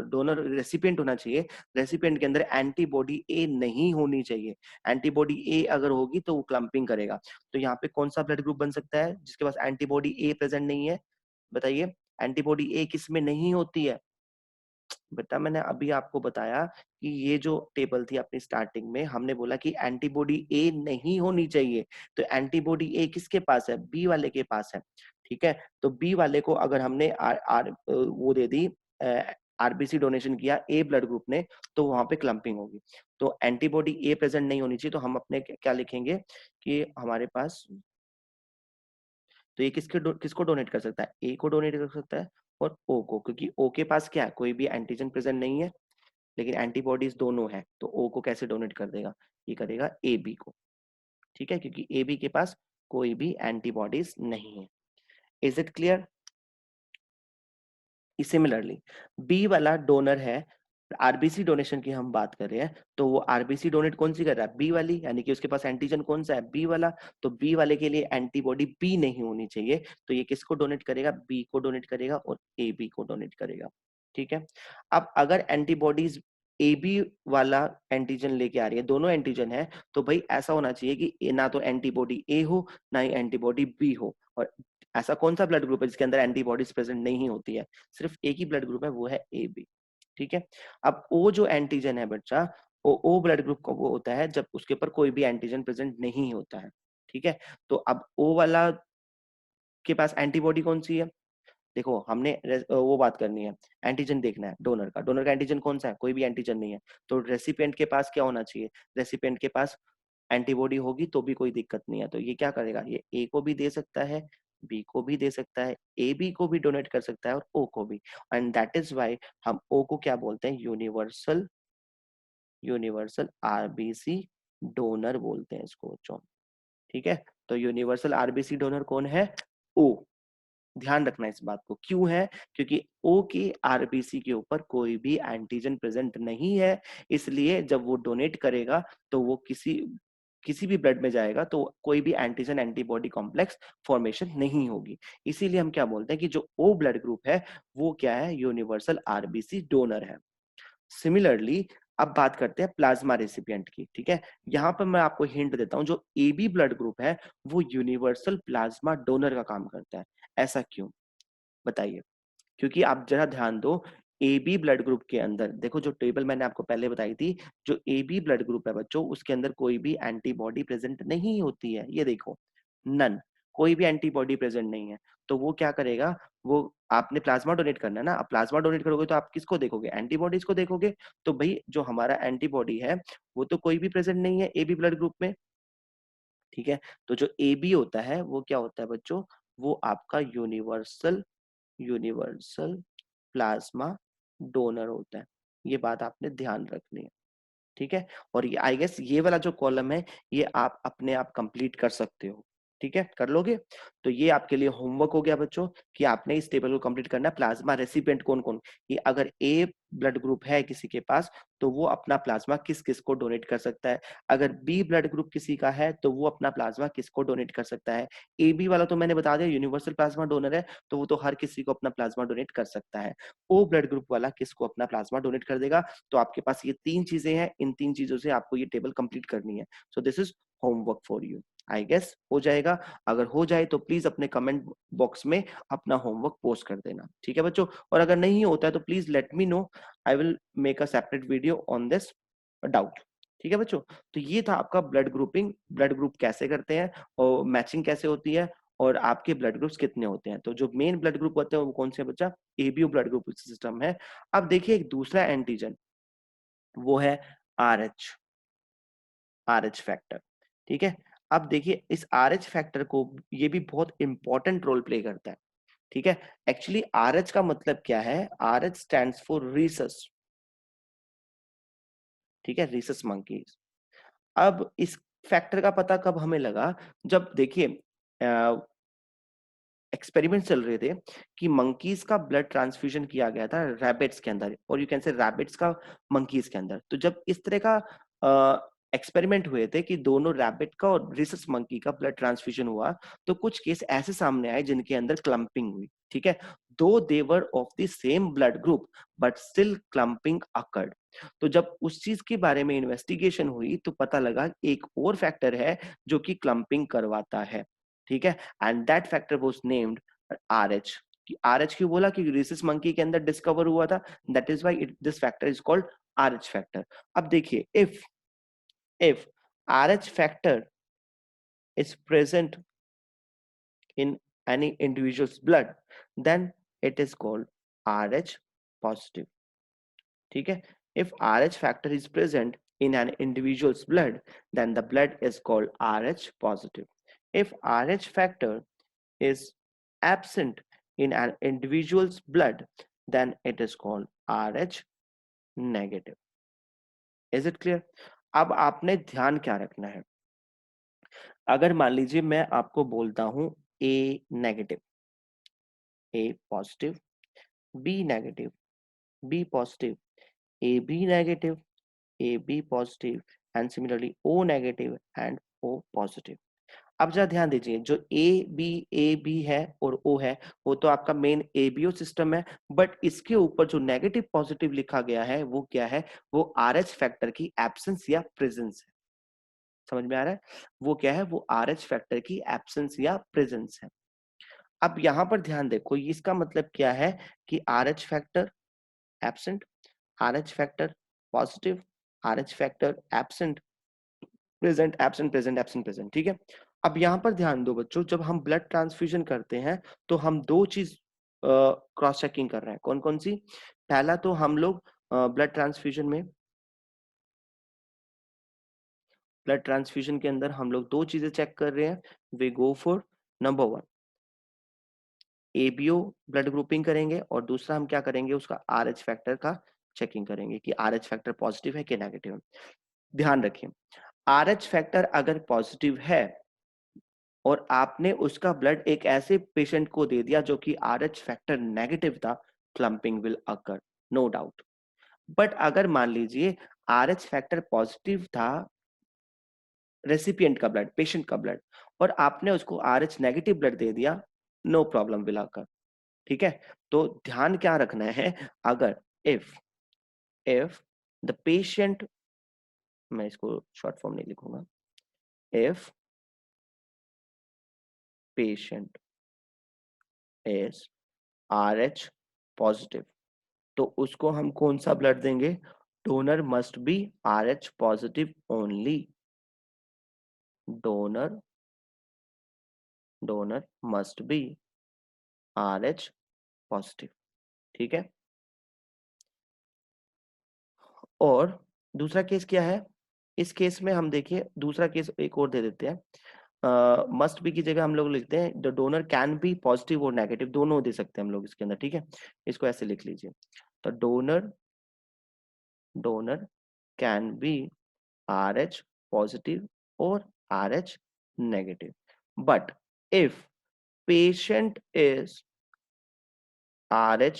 डोनर रेसिपिएंट होना चाहिए, रेसिपिएंट के अंदर एंटीबॉडी ए नहीं होनी चाहिए। एंटीबॉडी ए अगर होगी तो वो क्लम्पिंग करेगा। तो यहाँ पे कौन सा ब्लड ग्रुप बन सकता है जिसके पास एंटीबॉडी ए प्रेजेंट नहीं है? बताइए, एंटीबॉडी ए किस में नहीं होती है? बेटा मैंने अभी आपको बताया कि ये जो टेबल थी अपनी स्टार्टिंग में, हमने बोला कि एंटीबॉडी ए नहीं होनी चाहिए। तो एंटीबॉडी ए किसके पास है? बी वाले के पास है। ठीक है, तो बी वाले को अगर हमने वो दे दी, आरबीसी डोनेशन किया ए ब्लड ग्रुप ने, तो वहां पे क्लम्पिंग होगी। तो एंटीबॉडी ए प्रेजेंट नहीं होनी चाहिए, तो हम अपने क्या लिखेंगे कि हमारे पास, तो ये किसको डोनेट कर सकता है? ए को डोनेट कर सकता है और ओ को, क्योंकि ओ के पास क्या है? कोई भी एंटीजन प्रेजेंट नहीं है, लेकिन एंटीबॉडीज दोनों है, तो ओ को कैसे डोनेट कर देगा? ये करेगा ए बी को। ठीक है, क्योंकि ए बी के पास कोई भी एंटीबॉडीज नहीं है। Is it clear? Similarly B वाला डोनर है, आरबीसी डोनेशन की हम बात कर रहे हैं, तो वो आरबीसी डोनेट कौन सी कर रहा है? बी वाली, यानी कि उसके पास एंटीजन कौन सा है? बी वाला। तो बी वाले के लिए एंटीबॉडी बी नहीं होनी चाहिए, तो ये किसको डोनेट करेगा? बी को डोनेट करेगा और ए बी को डोनेट करेगा। ठीक है, अब अगर एंटीबॉडीज ए बी वाला एंटीजन लेके आ रही है, दोनों एंटीजन है, तो भाई ऐसा होना चाहिए कि ना तो एंटीबॉडी ए हो ना ही एंटीबॉडी बी हो। और ऐसा कौन सा ब्लड ग्रुप है जिसके अंदर एंटीबॉडीज प्रेजेंट नहीं होती है? सिर्फ एक ही ब्लड ग्रुप है, वो है ए बी। ठीक है, अब ओ जो एंटीजन है बच्चा, ओ ब्लड ग्रुप का वो होता है जब उसके ऊपर कोई भी एंटीजन प्रेजेंट नहीं होता है। ठीक है, तो अब ओ वाला के पास एंटीबॉडी कौन सी है? देखो हमने वो बात करनी है, एंटीजन देखना है डोनर का। डोनर का एंटीजन कौन सा है? कोई भी एंटीजन नहीं है। तो रेसिपिएंट के पास क्या होना चाहिए? रेसिपिएंट के पास एंटीबॉडी होगी तो भी कोई दिक्कत नहीं है। तो ये क्या करेगा? ये ए को भी दे सकता है, बी को भी दे सकता है, ए बी को भी डोनेट कर सकता है और ओ को भी। एंड दैट इज वाई हम ओ को क्या बोलते हैं? यूनिवर्सल, यूनिवर्सल आरबीसी डोनर बोलते हैं इसको बच्चों। ठीक है, तो यूनिवर्सल आरबीसी डोनर कौन है? ओ। ध्यान रखना इस बात को। क्यों है? क्योंकि ओ के आरबीसी के ऊपर कोई भी एंटीजन प्रेजेंट नहीं है, इसलिए जब वो डोनेट करेगा तो वो किसी भी ब्लड में जाएगा तो कोई भी एंटीजन एंटीबॉडी कॉम्प्लेक्स फॉर्मेशन नहीं होगी। इसीलिए हम क्या बोलते हैं कि जो ओ ब्लड ग्रुप है वो क्या है? यूनिवर्सल आरबीसी डोनर है। सिमिलरली अब बात करते हैं प्लाज्मा रेसिपिएंट की। ठीक है, यहां पर मैं आपको हिंट देता हूं, जो एबी ब्लड ग्रुप है वो यूनिवर्सल प्लाज्मा डोनर का काम करता है। ऐसा क्यों? बताइए। क्योंकि आप जरा ध्यान दो, ए बी ब्लड ग्रुप के अंदर देखो, जो टेबल मैंने आपको पहले बताई थी, जो ए बी ब्लड ग्रुप है बच्चों, उसके अंदर कोई भी एंटीबॉडी प्रेजेंट नहीं होती है। ये देखो, नन, कोई भी एंटीबॉडी प्रेजेंट नहीं है। तो वो क्या करेगा? वो, आपने प्लाज्मा डोनेट करना है ना, अब प्लाज्मा डोनेट करोगे तो आप किसको देखोगे? एंटीबॉडीज को देखोगे। तो भाई जो हमारा एंटीबॉडी है वो तो कोई भी प्रेजेंट नहीं है ए बी ब्लड ग्रुप में। ठीक है, तो जो ए बी होता है वो क्या होता है बच्चों? वो आपका यूनिवर्सल यूनिवर्सल प्लाज्मा डोनर होता है। ये बात आपने ध्यान रखनी है। ठीक है, और ये आई गेस ये वाला जो कॉलम है ये आप अपने आप कंप्लीट कर सकते हो। ठीक है, कर लोगे? तो ये आपके लिए होमवर्क हो गया बच्चों कि आपने इस टेबल को कंप्लीट करना है। प्लाज्मा रेसिपिएंट कौन कौन, कि अगर ए ब्लड ग्रुप है किसी के पास तो वो अपना प्लाज्मा किस किस को डोनेट कर सकता है। अगर बी ब्लड ग्रुप किसी का है तो वो अपना प्लाज्मा किसको डोनेट कर सकता है। ए बी वाला तो मैंने बता दिया यूनिवर्सल प्लाज्मा डोनर है, तो वो तो हर किसी को अपना प्लाज्मा डोनेट कर सकता है। ओ ब्लड ग्रुप वाला किसको अपना प्लाज्मा डोनेट कर देगा। तो आपके पास ये तीन चीजें हैं, इन तीन चीजों से आपको ये टेबल कंप्लीट करनी है। So this is homework for you. I guess हो जाएगा। अगर हो जाए तो प्लीज अपने कमेंट बॉक्स में अपना होमवर्क पोस्ट कर देना। ठीक है बच्चों, और अगर नहीं होता है तो please let me know, I will make a separate video on this doubt. ठीक है बच्चों, तो ये था आपका ब्लड ग्रुपिंग, ब्लड ग्रुप कैसे करते हैं और मैचिंग कैसे होती है, और आपके ब्लड ग्रुप्स कितने होते हैं। तो जो मेन ब्लड ग्रुप होते हैं वो कौन से बच्चा? एबीओ ब्लड ग्रुप सिस्टम है। अब देखिए एक दूसरा एंटीजन, वो है R H, R H factor. ठीक है, अब देखिए इस आर एच फैक्टर को, ये भी बहुत इंपॉर्टेंट रोल प्ले करता है। ठीक है, एक्चुअली आर एच का मतलब क्या है? R H stand for Rhesus. ठीक है, रीसस मंकीज। अब इस फैक्टर का पता कब हमें लगा? जब देखिए एक्सपेरिमेंट चल रहे थे कि मंकीज का ब्लड ट्रांसफ्यूजन किया गया था रैबिट्स के अंदर, और यू कैन से रैबिट्स का मंकीज के अंदर। तो जब इस तरह का एक्सपेरिमेंट हुए थे कि दोनों रैबिट का और रिसस मंकी का ब्लड ट्रांसफ्यूजन हुआ, तो कुछ केस ऐसे सामने आए जिनके अंदर क्लम्पिंग हुई। ठीक है, though they were of the same blood group but still clumping occurred. तो जब उस चीज के बारे में इन्वेस्टिगेशन हुई तो पता लगा एक और फैक्टर है जो कि क्लम्पिंग करवाता है। ठीक है, and that factor was named RH। RH क्यों बोला? क्योंकि rhesus monkey के अंदर डिस्कवर हुआ था, that is why this factor is called RH factor. अब देखिए, if RH factor is present in any individual's blood, then it is called RH positive. ठीक है, if RH factor is present in an individual's blood, then the blood is called RH positive. If RH factor is absent in an individual's blood, then it is called RH negative. Is it clear? अब आपने ध्यान क्या रखना है? अगर मान लीजिए मैं आपको बोलता हूं A negative, A positive, B negative, B positive, A B negative, A B positive, and similarly O negative and O positive. अब जरा ध्यान दीजिए, जो ए बी है और ओ है वो तो आपका मेन एबीओ सिस्टम है, बट इसके ऊपर जो नेगेटिव पॉजिटिव लिखा गया है वो क्या है? वो आरएच फैक्टर की एब्सेंस या प्रेजेंस है। समझ में आ रहा है? वो क्या है? वो आरएच फैक्टर की एब्सेंस या प्रेजेंस है। अब यहां पर ध्यान देखो, इसका मतलब क्या है कि RH factor absent, RH factor positive, RH factor absent, present, absent, present, absent, present. ठीक है, अब यहाँ पर ध्यान दो बच्चों, जब हम ब्लड ट्रांसफ्यूजन करते हैं तो हम दो चीज क्रॉस चेकिंग कर रहे हैं। कौन कौन सी? पहला तो हम लोग ब्लड ट्रांसफ्यूजन में, ब्लड ट्रांसफ्यूजन के अंदर हम लोग दो चीजें चेक कर रहे हैं। We go for number one, ABO blood grouping करेंगे, और दूसरा हम क्या करेंगे? उसका आरएच फैक्टर का चेकिंग करेंगे कि आरएच फैक्टर पॉजिटिव है कि नेगेटिव है। ध्यान रखिए, आरएच फैक्टर अगर पॉजिटिव है और आपने उसका ब्लड एक ऐसे पेशेंट को दे दिया जो कि RH फैक्टर नेगेटिव था, clumping will occur, no doubt. But अगर मान लीजिए RH फैक्टर पॉजिटिव था रेसिपिएंट का ब्लड, पेशेंट का ब्लड, और आपने उसको RH नेगेटिव ब्लड दे दिया, नो प्रॉब्लम विल अकर। ठीक है, तो ध्यान क्या रखना है, अगर इफ द पेशेंट, मैं इसको शॉर्ट फॉर्म नहीं लिखूंगा, if patient is RH positive, तो उसको हम कौन सा ब्लड देंगे, donor must B RH positive only, donor donor must B RH positive. ठीक है, और दूसरा केस क्या है, इस केस में हम देखिए दूसरा केस एक और दे देते हैं, मस्ट बी की जगह हम लोग लिखते हैं the donor can be positive और नेगेटिव, दोनों दे सकते हैं हम लोग इसके अंदर। ठीक है, इसको ऐसे लिख लीजिए, तो donor donor can be RH positive और RH negative, but if patient is RH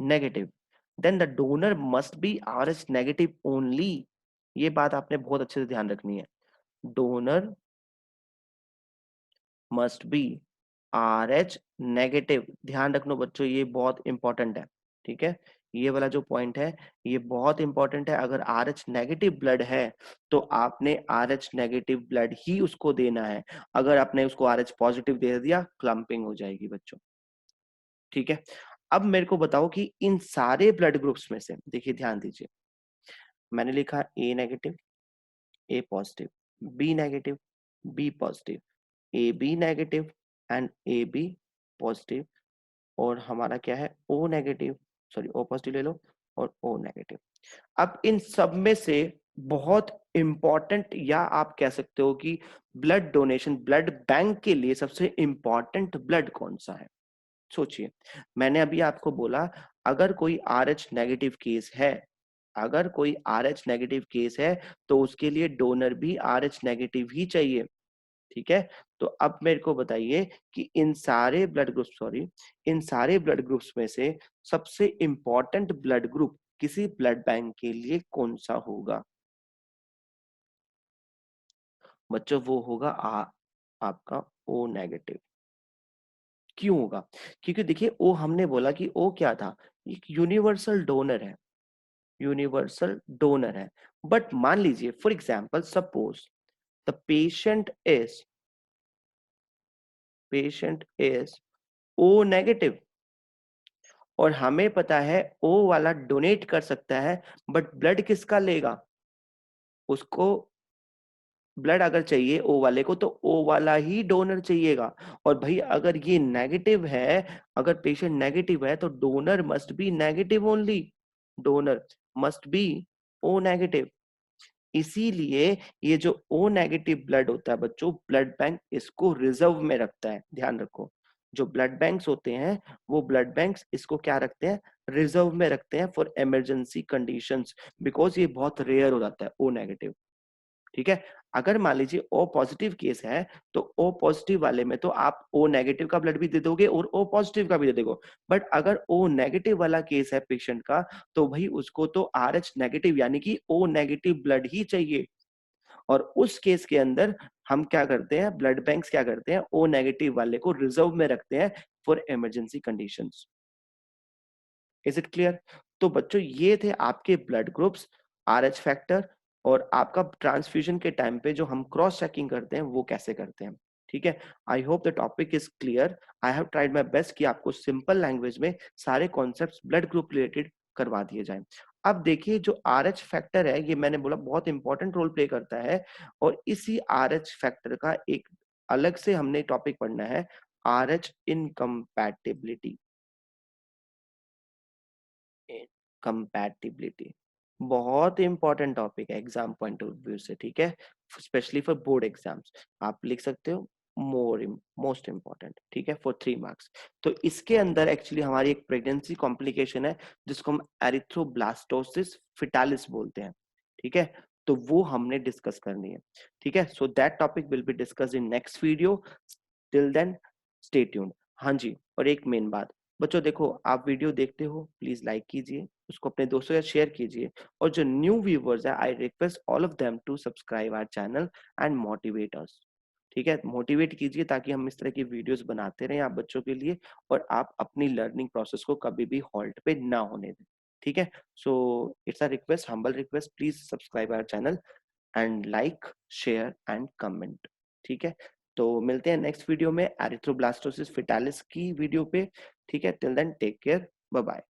negative, then the donor must be RH negative only। ये बात आपने बहुत अच्छे से ध्यान रखनी है, donor must B RH negative. ध्यान रखना बच्चों, ये बहुत इंपॉर्टेंट है। ठीक है, ये वाला जो पॉइंट है ये बहुत इंपॉर्टेंट है। अगर RH नेगेटिव ब्लड है तो आपने RH नेगेटिव ब्लड ही उसको देना है। अगर आपने उसको RH पॉजिटिव दे दिया, क्लम्पिंग हो जाएगी बच्चों। ठीक है, अब मेरे को बताओ कि इन सारे ब्लड ग्रुप्स में से, देखिए ध्यान दीजिए, मैंने लिखा A negative, A positive, B negative, B positive, A B negative and A B positive, और हमारा क्या है O negative, sorry O positive ले लो और ओ नेगेटिव। अब इन सब में से बहुत इंपॉर्टेंट, या आप कह सकते हो कि ब्लड डोनेशन, ब्लड बैंक के लिए सबसे इंपॉर्टेंट ब्लड कौन सा है, सोचिए। मैंने अभी आपको बोला, अगर कोई RH नेगेटिव केस है, अगर कोई RH नेगेटिव केस है तो उसके लिए डोनर भी RH नेगेटिव ही चाहिए। ठीक है, तो अब मेरे को बताइए कि इन सारे ब्लड ग्रुप, सॉरी, इन सारे ब्लड ग्रुप्स में से सबसे इंपॉर्टेंट ब्लड ग्रुप किसी ब्लड बैंक के लिए कौन सा होगा बच्चों, वो होगा आपका ओ नेगेटिव। क्यों होगा, क्योंकि देखिए ओ हमने बोला कि ओ क्या था, एक यूनिवर्सल डोनर है, यूनिवर्सल डोनर है। बट मान लीजिए for example suppose the patient is O negative, और हमें पता है ओ वाला डोनेट कर सकता है, बट ब्लड किसका लेगा, उसको ब्लड अगर चाहिए ओ वाले को तो ओ वाला ही डोनर चाहिएगा। और भाई अगर ये नेगेटिव है, अगर पेशेंट नेगेटिव है तो donor must be negative only, donor must be O negative. इसीलिए ये जो ओ नेगेटिव ब्लड होता है बच्चों, ब्लड बैंक इसको रिजर्व में रखता है। ध्यान रखो, जो ब्लड बैंक्स होते हैं वो ब्लड बैंक्स इसको क्या रखते हैं, रिजर्व में रखते हैं फॉर इमरजेंसी कंडीशंस, बिकॉज ये बहुत रेयर हो जाता है ओ नेगेटिव। ठीक है, अगर मान लीजिए ओ पॉजिटिव केस है तो ओ पॉजिटिव वाले में तो आप ओ नेगेटिव का ब्लड भी दे दोगे और ओ पॉजिटिव का भी दे दोगे। बट अगर ओ नेगेटिव वाला केस है पेशेंट का, तो भाई उसको तो RH नेगेटिव यानी कि ओ नेगेटिव ब्लड ही चाहिए। और उस केस के अंदर हम क्या करते हैं, ब्लड बैंक्स क्या करते हैं, ओ नेगेटिव वाले को रिजर्व में रखते हैं for emergency conditions. Is it clear. तो बच्चों ये थे आपके ब्लड ग्रुप्स, RH फैक्टर, और आपका ट्रांसफ्यूजन के टाइम पे जो हम क्रॉस चेकिंग करते हैं वो कैसे करते हैं। ठीक है, I hope the topic is clear. I have tried my best कि आपको सिंपल लैंग्वेज में सारे कॉन्सेप्ट्स ब्लड ग्रुप रिलेटेड करवा दिए जाएं। अब देखिए जो RH फैक्टर है, ये मैंने बोला बहुत इंपॉर्टेंट रोल प्ले करता है, और इसी RH फैक्टर का एक अलग से हमने टॉपिक पढ़ना है, RH इनकम्पैटिबिलिटी। कंपैटिबिलिटी बहुत इंपॉर्टेंट टॉपिक है एग्जाम पॉइंट ऑफ व्यू से। ठीक है, स्पेशली फॉर बोर्ड एग्जाम्स आप लिख सकते हो मोस्ट इंपॉर्टेंट। ठीक है, फॉर 3 मार्क्स। तो इसके अंदर एक्चुअली हमारी एक प्रेगनेंसी कॉम्प्लिकेशन है जिसको हम एरिथ्रोब्लास्टोसिस फिटालिस बोलते हैं। ठीक है, तो वो हमने डिस्कस करनी है। ठीक है, so that topic will be discuss in next video. Till then stay tuned. हाँ जी, और एक मेन बात, बच्चों देखो आप वीडियो देखते हो, प्लीज लाइक कीजिए, उसको अपने दोस्तों के साथ शेयर कीजिए, और जो न्यू व्यूवर्स है I request all of them to subscribe our channel and motivate us. ठीक है, मोटिवेट कीजिए ताकि हम इस तरह की वीडियोस बनाते रहें आप बच्चों के लिए, और आप अपनी लर्निंग प्रोसेस को कभी भी हॉल्ट पे ना होने दें। ठीक है, so it's a request, humble request, please subscribe our channel and like, share and comment. ठीक है, तो मिलते हैं नेक्स्ट वीडियो में एरिथ्रोब्लास्टोसिस फेटालिस की वीडियो पे। ठीक है, till then take care, bye bye.